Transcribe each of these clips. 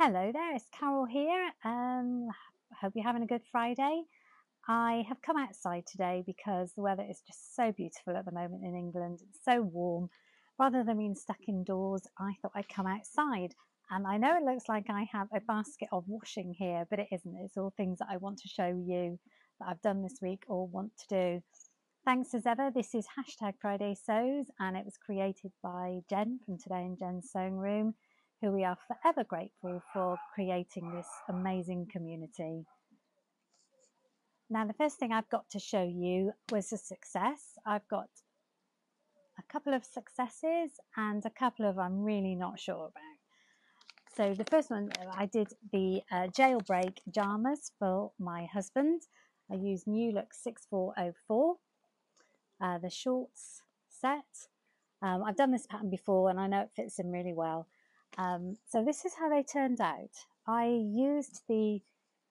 Hello there, it's Carol here. Hope you're having a good Friday. I have come outside today because the weather is just so beautiful at the moment in England. It's so warm. Rather than being stuck indoors, I thought I'd come outside. And I know it looks like I have a basket of washing here, but it isn't. It's all things that I want to show you that I've done this week or want to do. Thanks as ever. This is #Friday Sews, and it was created by Jen from Today in Jen's Sewing Room, who we are forever grateful for creating this amazing community. Now, the first thing I've got to show you was a success. I've got a couple of successes and a couple of I'm really not sure about. So the first one, I did the Jailbreak pajamas for my husband. I used New Look 6404, the shorts set. I've done this pattern before and I know it fits him really well. So this is how they turned out. I used the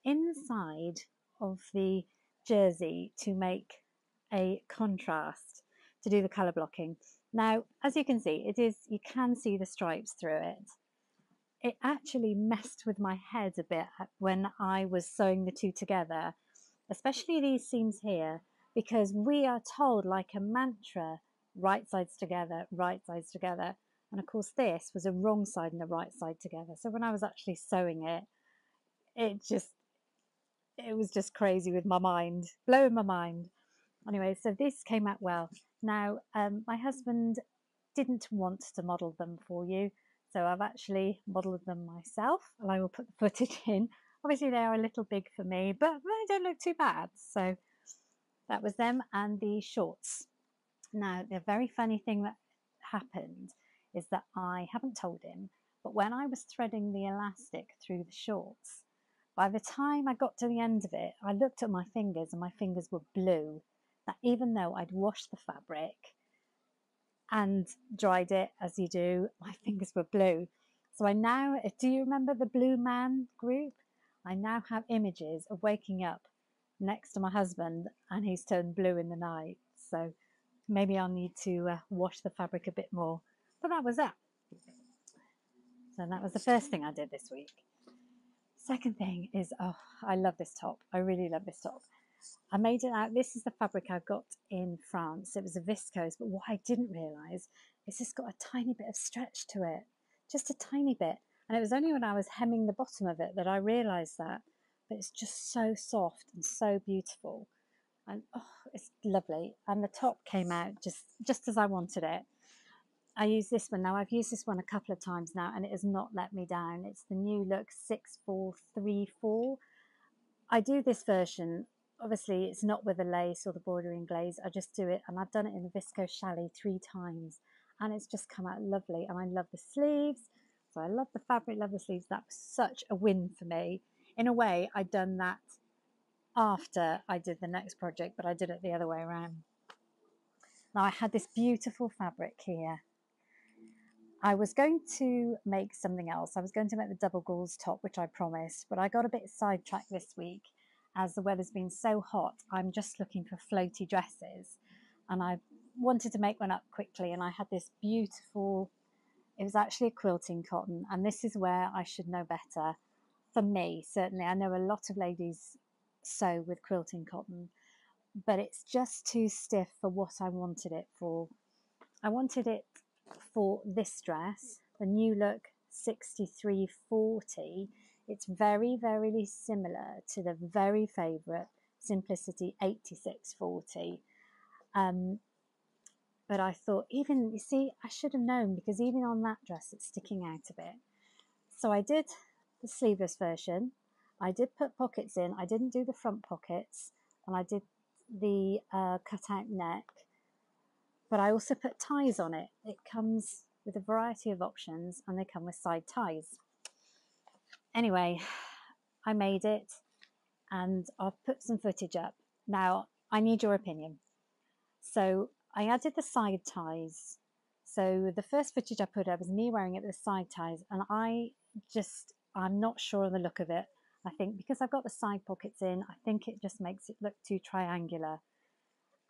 inside of the jersey to make a contrast, to do the colour blocking. Now, as you can see, you can see the stripes through it. It actually messed with my head a bit when I was sewing the two together, especially these seams here, because we are told like a mantra, right sides together, right sides together. And of course this was a wrong side and a right side together. So when I was actually sewing it, it was just crazy with my mind, blowing my mind. Anyway, so this came out well. Now, my husband didn't want to model them for you, so I've actually modelled them myself, and I will put the footage in. Obviously they are a little big for me, but they don't look too bad. So that was them and the shorts. Now, the very funny thing that happened is that I haven't told him, but when I was threading the elastic through the shorts, by the time I got to the end of it, I looked at my fingers and my fingers were blue. Now, even though I'd washed the fabric and dried it as you do, my fingers were blue. So I now, do you remember the Blue Man group? I now have images of waking up next to my husband and he's turned blue in the night. So maybe I'll need to wash the fabric a bit more. But that was that. So that was the first thing I did this week. Second thing is, oh, I love this top. I really love this top. I made it out. This is the fabric I got in France. It was a viscose, but what I didn't realise is it's got a tiny bit of stretch to it, just a tiny bit. And it was only when I was hemming the bottom of it that I realised that. But it's just so soft and so beautiful. And oh, it's lovely. And the top came out just as I wanted it. I use this one now. I've used this one a couple of times now and it has not let me down. It's the New Look 6434. I do this version, obviously it's not with the lace or the bordering glaze. I just do it, and I've done it in the Viscose challis 3 times and it's just come out lovely. And I love the sleeves. So I love the fabric, love the sleeves. That was such a win for me. In a way, I'd done that after I did the next project, but I did it the other way around. Now I had this beautiful fabric here. I was going to make something else. I was going to make the double gauze top, which I promised, but I got a bit sidetracked this week as the weather's been so hot. I'm just looking for floaty dresses and I wanted to make one up quickly, and I had this beautiful, it was actually a quilting cotton, and this is where I should know better. For me, certainly, I know a lot of ladies sew with quilting cotton, but it's just too stiff for what I wanted it for. I wanted it for this dress, the New Look 6340. It's very, very similar to the very favourite Simplicity 8640. But I thought, even, you see, I should have known, because even on that dress it's sticking out a bit. So I did the sleeveless version. I did put pockets in. I didn't do the front pockets, and I did the cut-out neck. But I also put ties on it. It comes with a variety of options and they come with side ties. Anyway, I made it and I'll put some footage up. Now, I need your opinion. So I added the side ties. So the first footage I put up was me wearing it with the side ties, and I'm not sure of the look of it. I think because I've got the side pockets in, I think it just makes it look too triangular.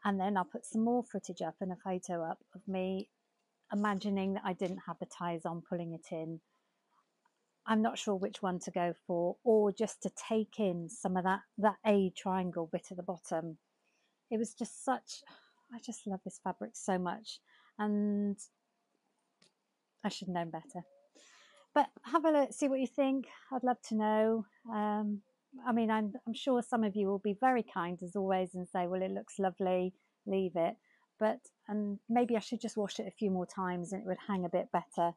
And then I'll put some more footage up and a photo up of me imagining that I didn't have the ties on, pulling it in. I'm not sure which one to go for, or just to take in some of that A triangle bit at the bottom. It was just such, I just love this fabric so much, and I should have known better. But have a look, see what you think. I'd love to know. I mean, I'm sure some of you will be very kind as always and say, well, it looks lovely, leave it. But and maybe I should just wash it a few more times and it would hang a bit better.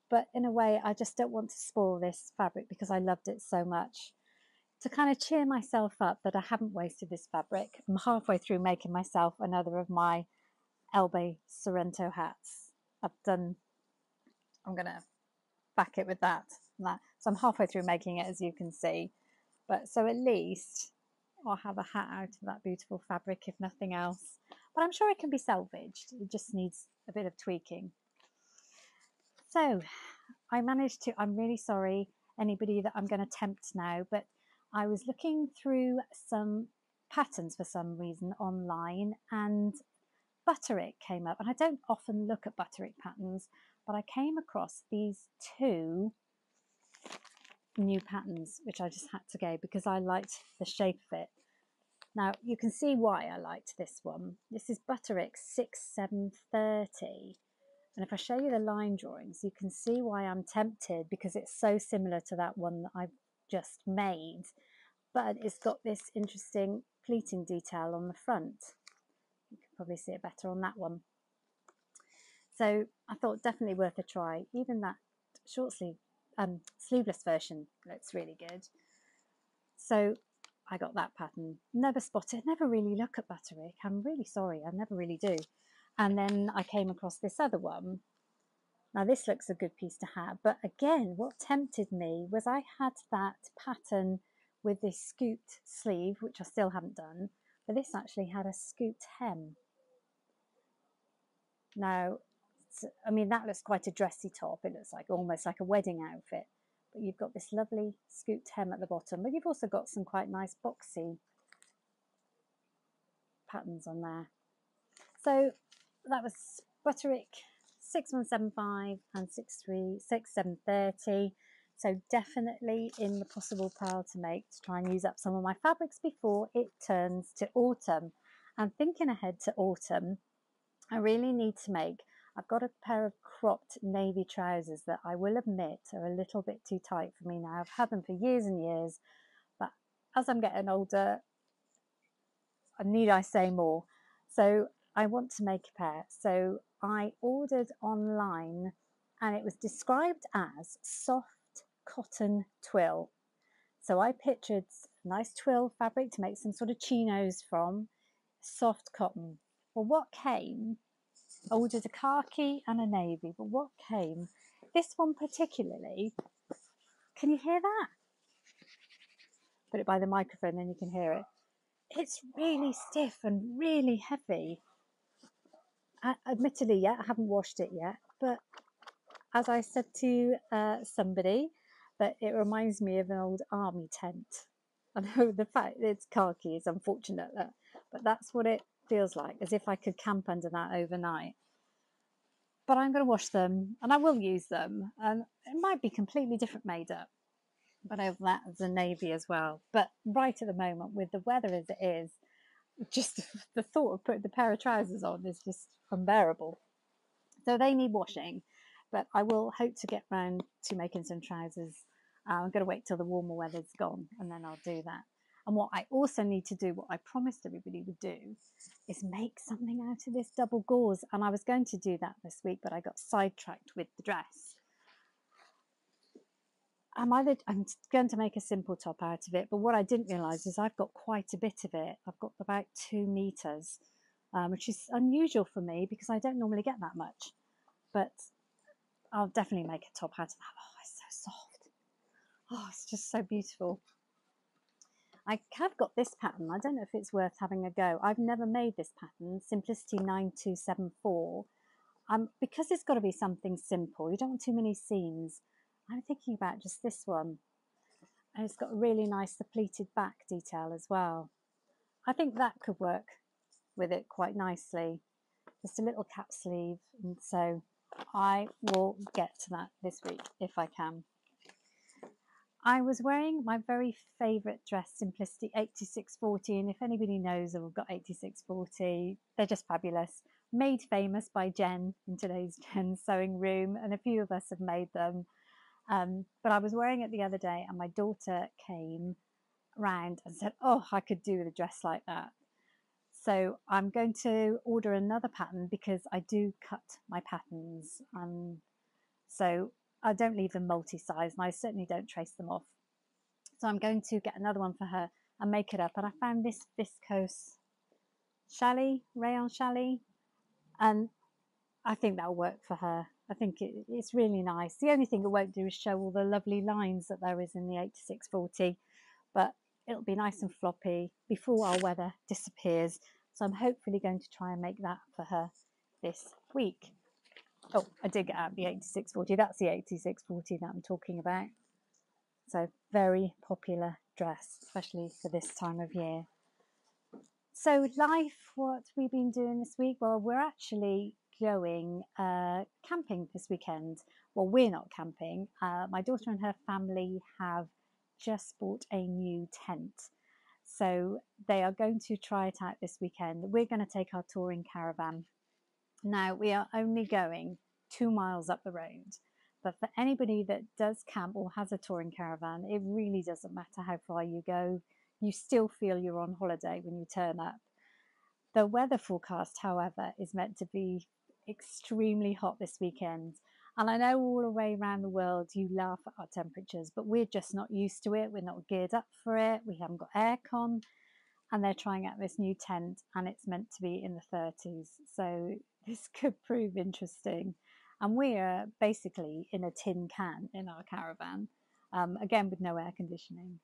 But in a way, I just don't want to spoil this fabric because I loved it so much. To kind of cheer myself up that I haven't wasted this fabric, I'm halfway through making myself another of my Elbe Sorrento hats. I'm going to back it with that. So I'm halfway through making it, as you can see. But so at least I'll have a hat out of that beautiful fabric, if nothing else. But I'm sure it can be salvaged. It just needs a bit of tweaking. So I managed to, I'm really sorry, anybody that I'm going to tempt now, but I was looking through some patterns for some reason online, and Butterick came up. And I don't often look at Butterick patterns, but I came across these two new patterns which I just had to go because I liked the shape of it. Now you can see why I liked this one. This is Butterick 6730, and if I show you the line drawings you can see why I'm tempted, because it's so similar to that one that I've just made, but it's got this interesting pleating detail on the front. You can probably see it better on that one. So I thought definitely worth a try. Even that short sleeve, sleeveless version looks really good. So I got that pattern. Never spotted, never really look at Butterick. I'm really sorry, I never really do. And then I came across this other one. Now this looks a good piece to have, but again, what tempted me was I had that pattern with this scooped sleeve, which I still haven't done, but this actually had a scooped hem. Now, I mean, that looks quite a dressy top. It looks like almost like a wedding outfit. But you've got this lovely scooped hem at the bottom, but you've also got some quite nice boxy patterns on there. So that was Butterick 6175 and 6730. So definitely in the possible pile to make, to try and use up some of my fabrics before it turns to autumn. And thinking ahead to autumn, I really need to make, I've got a pair of cropped navy trousers that I will admit are a little bit too tight for me now. I've had them for years and years, but as I'm getting older, need I say more? So I want to make a pair. So I ordered online and it was described as soft cotton twill. So I pictured nice twill fabric to make some sort of chinos from, soft cotton. Well, what came? I ordered a khaki and a navy, but what came? This one particularly, can you hear that? Put it by the microphone, then you can hear it. It's really stiff and really heavy. Admittedly, I haven't washed it yet, but as I said to somebody, that it reminds me of an old army tent. I know the fact that it's khaki is unfortunate, but that's what it feels like, as if I could camp under that overnight. But I'm going to wash them and I will use them, and it might be completely different made up, but over that as a navy as well. But right at the moment, with the weather as it is, just the thought of putting the pair of trousers on is just unbearable. So they need washing, but I will hope to get round to making some trousers. I'm going to wait till the warmer weather's gone and then I'll do that. And what I also need to do, what I promised everybody would do, is make something out of this double gauze. And I was going to do that this week, but I got sidetracked with the dress. I'm going to make a simple top out of it, but what I didn't realise is I've got quite a bit of it. I've got about 2 meters, which is unusual for me because I don't normally get that much. But I'll definitely make a top out of that. Oh, it's so soft. Oh, it's just so beautiful. I have got this pattern. I don't know if it's worth having a go. I've never made this pattern, Simplicity 9274. Because it's got to be something simple. You don't want too many seams. I'm thinking about just this one. And it's got a really nice pleated back detail as well. I think that could work with it quite nicely. Just a little cap sleeve. And so I will get to that this week if I can. I was wearing my very favourite dress, Simplicity 8640, and if anybody knows or got 8640, they're just fabulous. Made famous by Jen in today's Jen sewing room, and a few of us have made them. But I was wearing it the other day, and my daughter came round and said, "Oh, I could do with a dress like that." So I'm going to order another pattern because I do cut my patterns. So I don't leave them multi-size, and I certainly don't trace them off. So I'm going to get another one for her and make it up. And I found this Viscose challis, rayon challis, and I think that'll work for her. I think it's really nice. The only thing it won't do is show all the lovely lines that there is in the 8640, but it'll be nice and floppy before our weather disappears. So I'm hopefully going to try and make that for her this week. Oh, I did get out the 8640. That's the 8640 that I'm talking about. So very popular dress, especially for this time of year. So life, what we've been doing this week? Well, we're actually going camping this weekend. Well, we're not camping. My daughter and her family have just bought a new tent. So they are going to try it out this weekend. We're going to take our touring caravan. Now, we are only going 2 miles up the road. But for anybody that does camp or has a touring caravan, it really doesn't matter how far you go. You still feel you're on holiday when you turn up. The weather forecast, however, is meant to be extremely hot this weekend. And I know all the way around the world you laugh at our temperatures, but we're just not used to it. We're not geared up for it. We haven't got aircon. And they're trying out this new tent, and it's meant to be in the 30s. So this could prove interesting. And we're basically in a tin can in our caravan, again with no air conditioning.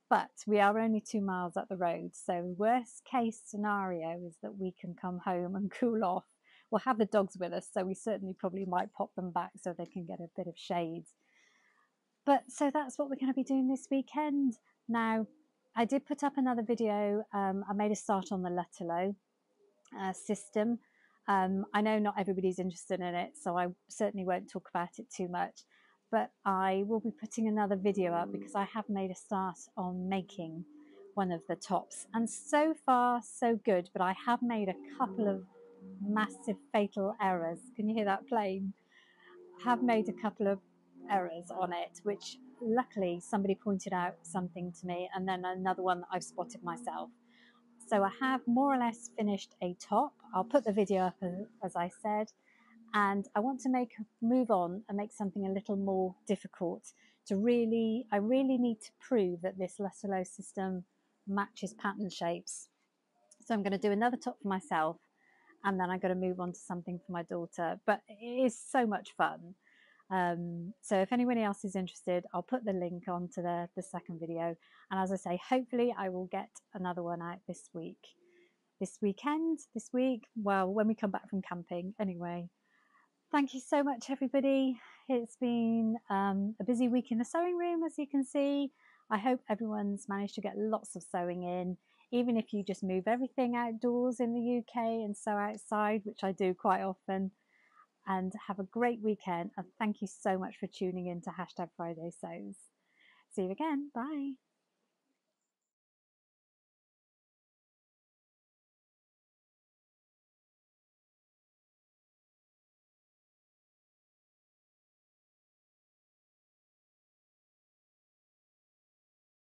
But we are only 2 miles up the road, so worst case scenario is that we can come home and cool off. We'll have the dogs with us, so we certainly probably might pop them back so they can get a bit of shade. But so that's what we're going to be doing this weekend. Now, I did put up another video. I made a start on the Lutterick system. I know not everybody's interested in it, so I certainly won't talk about it too much. But I will be putting another video up because I have made a start on making one of the tops. And so far, so good. But I have made a couple of massive fatal errors. Can you hear that plane? I have made a couple of errors on it, which luckily somebody pointed out something to me, and then another one that I've spotted myself. So I have more or less finished a top. I'll put the video up as I said, and I want to move on and make something a little more difficult. I really need to prove that this Lutterick system matches pattern shapes. So I'm going to do another top for myself, and then I'm going to move on to something for my daughter. But it is so much fun. So if anyone else is interested, I'll put the link onto the second video. And as I say, hopefully I will get another one out this week. This week, well, when we come back from camping anyway. Thank you so much, everybody. It's been a busy week in the sewing room, as you can see. I hope everyone's managed to get lots of sewing in, even if you just move everything outdoors in the UK and sew outside, which I do quite often. And have a great weekend. And thank you so much for tuning in to #Friday Sews. See you again. Bye.